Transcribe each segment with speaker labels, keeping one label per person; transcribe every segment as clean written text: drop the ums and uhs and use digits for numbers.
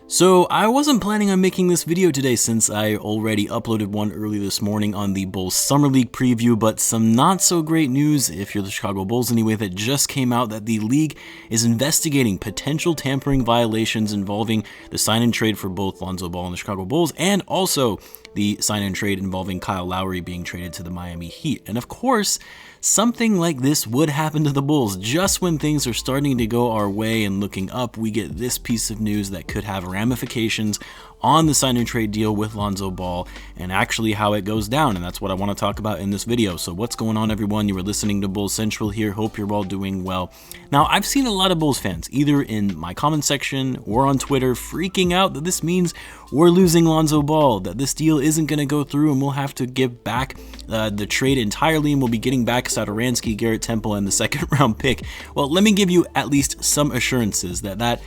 Speaker 1: So I wasn't planning on making this video today since I already uploaded one early this morning on the Bulls Summer League preview, but some not so great news, if you're the Chicago Bulls anyway, that just came out that the league is investigating potential tampering violations involving the sign and trade for both Lonzo Ball and the Chicago Bulls, and also the sign and trade involving Kyle Lowry being traded to the Miami Heat. And of course, something like this would happen to the Bulls. Just when things are starting to go our way and looking up, we get this piece of news that could have ramifications on the sign and trade deal with Lonzo Ball and actually how it goes down. And that's what I want to talk about in this video. So what's going on, everyone? You are listening to Bulls Central here. Hope you're all doing well. Now, I've seen a lot of Bulls fans, either in my comment section or on Twitter, freaking out that this means we're losing Lonzo Ball, that this deal isn't going to go through and we'll have to give back the trade entirely and we'll be getting back Satoransky, Garrett Temple, and the second round pick. Well, let me give you at least some assurances that that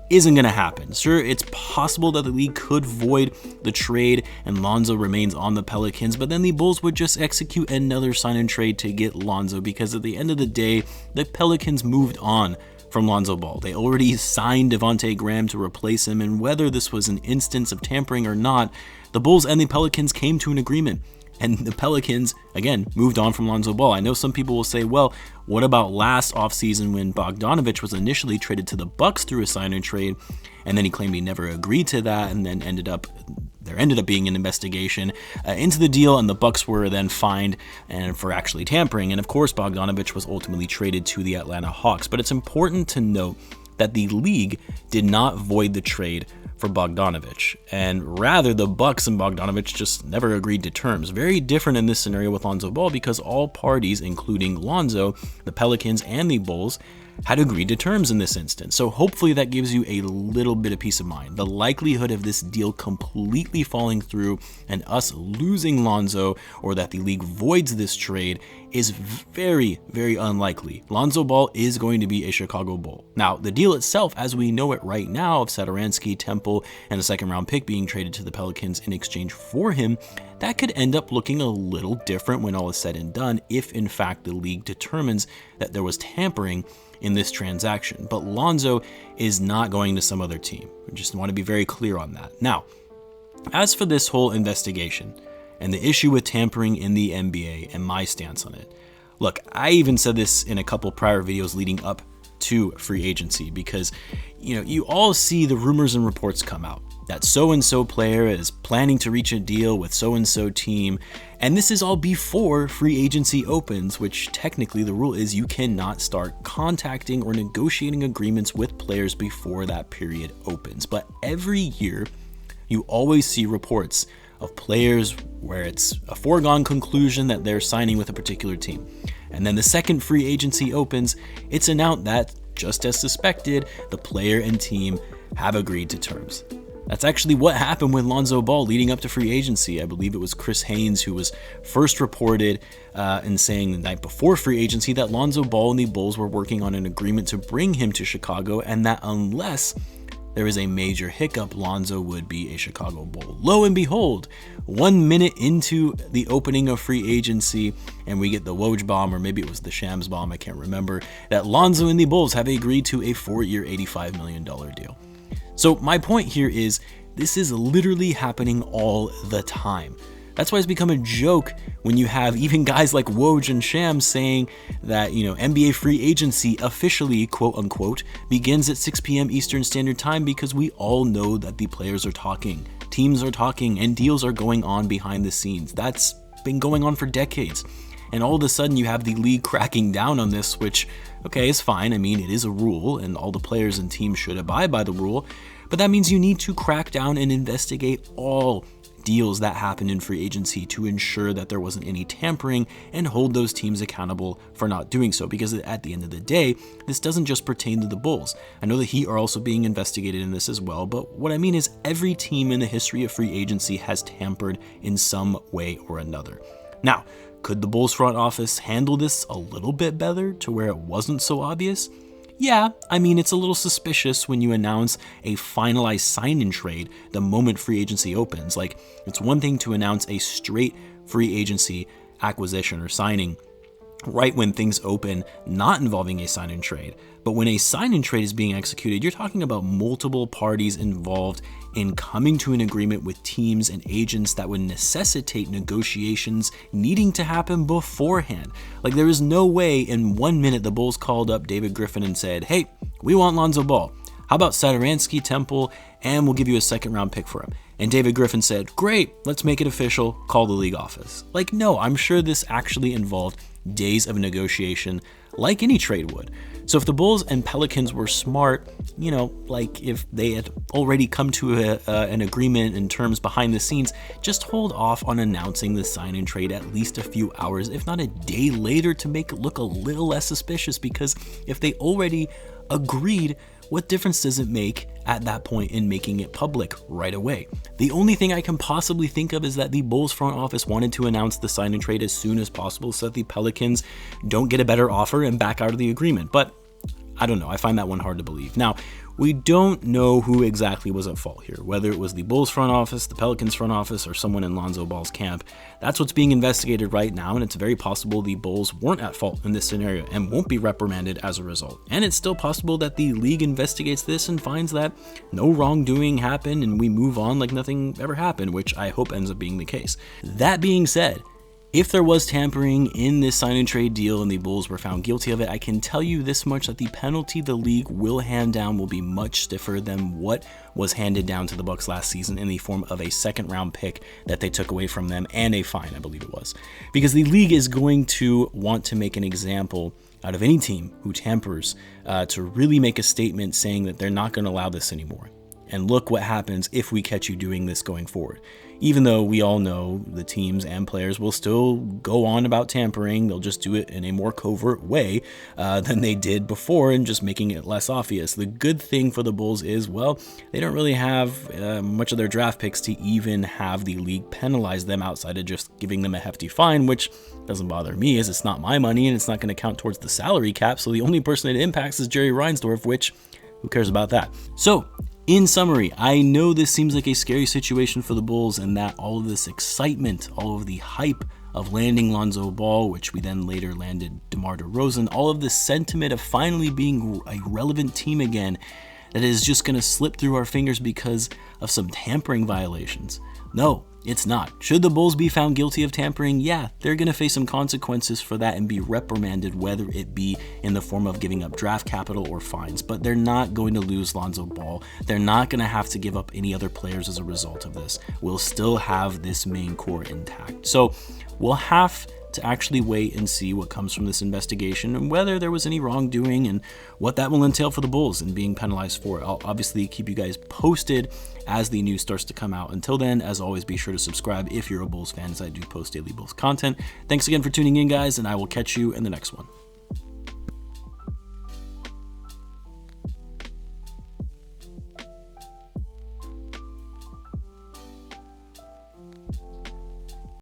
Speaker 1: isn't going to happen. Sure, it's possible that the league could void the trade and Lonzo remains on the Pelicans, but then the Bulls would just execute another sign and trade to get Lonzo, because at the end of the day, the Pelicans moved on from Lonzo Ball. They already signed Devontae Graham to replace him, and whether this was an instance of tampering or not, the Bulls and the Pelicans came to an agreement. And the Pelicans, again, moved on from Lonzo Ball. I know some people will say, well, what about last offseason when Bogdanovich was initially traded to the Bucks through a sign and trade, and then he claimed he never agreed to that, and then there ended up being an investigation into the deal, and the Bucks were then fined for actually tampering. And of course, Bogdanovich was ultimately traded to the Atlanta Hawks. But it's important to note that the league did not void the trade for Bogdanovich, and rather the Bucks and Bogdanovich just never agreed to terms. Very different in this scenario with Lonzo Ball, because all parties, including Lonzo, the Pelicans, and the Bulls, had agreed to terms in this instance. So hopefully that gives you a little bit of peace of mind. The likelihood of this deal completely falling through and us losing Lonzo, or that the league voids this trade, is very, very unlikely. Lonzo Ball is going to be a Chicago Bull. Now, the deal itself, as we know it right now, of Satoransky, Temple, and a second round pick being traded to the Pelicans in exchange for him, that could end up looking a little different when all is said and done, if in fact the league determines that there was tampering in this transaction. But Lonzo is not going to some other team. I just want to be very clear on that. Now, as for this whole investigation and the issue with tampering in the NBA and my stance on it, look, I even said this in a couple prior videos leading up to free agency, because you all see the rumors and reports come out that so-and-so player is planning to reach a deal with so-and-so team, and this is all before free agency opens, which technically the rule is you cannot start contacting or negotiating agreements with players before that period opens. But every year you always see reports of players where it's a foregone conclusion that they're signing with a particular team, and then the second free agency opens, it's announced that, just as suspected, the player and team have agreed to terms. That's actually what happened with Lonzo Ball leading up to free agency. I believe it was Chris Haynes who was first reported in saying the night before free agency that Lonzo Ball and the Bulls were working on an agreement to bring him to Chicago, and that unless there is a major hiccup, Lonzo would be a Chicago Bull. Lo and behold, 1 minute into the opening of free agency, and we get the Woj bomb, or maybe it was the Shams bomb, I can't remember, that Lonzo and the Bulls have agreed to a 4-year, $85 million deal. So my point here is, this is literally happening all the time. That's why it's become a joke when you have even guys like Woj and Shams saying that, NBA free agency officially, quote unquote, begins at 6 p.m. Eastern Standard Time, because we all know that the players are talking, teams are talking, and deals are going on behind the scenes. That's been going on for decades. And all of a sudden you have the league cracking down on this, which, okay, is fine. I mean, it is a rule and all the players and teams should abide by the rule, but that means you need to crack down and investigate all deals that happened in free agency to ensure that there wasn't any tampering and hold those teams accountable for not doing so, because at the end of the day, this doesn't just pertain to the Bulls. I know the Heat are also being investigated in this as well, but what I mean is every team in the history of free agency has tampered in some way or another. Now, could the Bulls front office handle this a little bit better to where it wasn't so obvious? Yeah, I mean, it's a little suspicious when you announce a finalized sign-in trade the moment free agency opens. Like, it's one thing to announce a straight free agency acquisition or signing right when things open, not involving a sign and trade. But when a sign and trade is being executed, you're talking about multiple parties involved in coming to an agreement with teams and agents that would necessitate negotiations needing to happen beforehand. Like, there is no way in 1 minute the Bulls called up David Griffin and said, hey, we want Lonzo Ball. How about Satoransky, Temple, and we'll give you a second round pick for him. And David Griffin said, great, let's make it official, call the league office. Like, no, I'm sure this actually involved days of negotiation like any trade would. So if the Bulls and Pelicans were smart, like if they had already come to an agreement in terms behind the scenes, just hold off on announcing the sign and trade at least a few hours, if not a day later, to make it look a little less suspicious. Because if they already agreed, what difference does it make at that point in making it public right away? The only thing I can possibly think of is that the Bulls front office wanted to announce the sign and trade as soon as possible so that the Pelicans don't get a better offer and back out of the agreement. But I don't know, I find that one hard to believe. Now, we don't know who exactly was at fault here, whether it was the Bulls front office, the Pelicans front office, or someone in Lonzo Ball's camp. That's what's being investigated right now, and it's very possible the Bulls weren't at fault in this scenario and won't be reprimanded as a result. And it's still possible that the league investigates this and finds that no wrongdoing happened and we move on like nothing ever happened, which I hope ends up being the case. That being said, if there was tampering in this sign and trade deal and the Bulls were found guilty of it, I can tell you this much, that the penalty the league will hand down will be much stiffer than what was handed down to the Bucks last season in the form of a second round pick that they took away from them and a fine, I believe it was. Because the league is going to want to make an example out of any team who tampers to really make a statement saying that they're not going to allow this anymore. And look what happens if we catch you doing this going forward. Even though we all know the teams and players will still go on about tampering, they'll just do it in a more covert way than they did before and just making it less obvious. The good thing for the Bulls is, well, they don't really have much of their draft picks to even have the league penalize them outside of just giving them a hefty fine, which doesn't bother me as it's not my money and it's not going to count towards the salary cap. So the only person it impacts is Jerry Reinsdorf, which who cares about that? So, in summary, I know this seems like a scary situation for the Bulls and that all of this excitement, all of the hype of landing Lonzo Ball, which we then later landed DeMar DeRozan, all of this sentiment of finally being a relevant team again, that is just going to slip through our fingers because of some tampering violations. No, it's not. Should the Bulls be found guilty of tampering? Yeah, they're going to face some consequences for that and be reprimanded, whether it be in the form of giving up draft capital or fines. But they're not going to lose Lonzo Ball. They're not going to have to give up any other players as a result of this. We'll still have this main core intact. So we'll have to actually wait and see what comes from this investigation and whether there was any wrongdoing and what that will entail for the Bulls and being penalized for it. I'll obviously keep you guys posted as the news starts to come out. Until then, as always, be sure to subscribe if you're a Bulls fan, as I do post daily Bulls content. Thanks again for tuning in, guys, and I will catch you in the next one.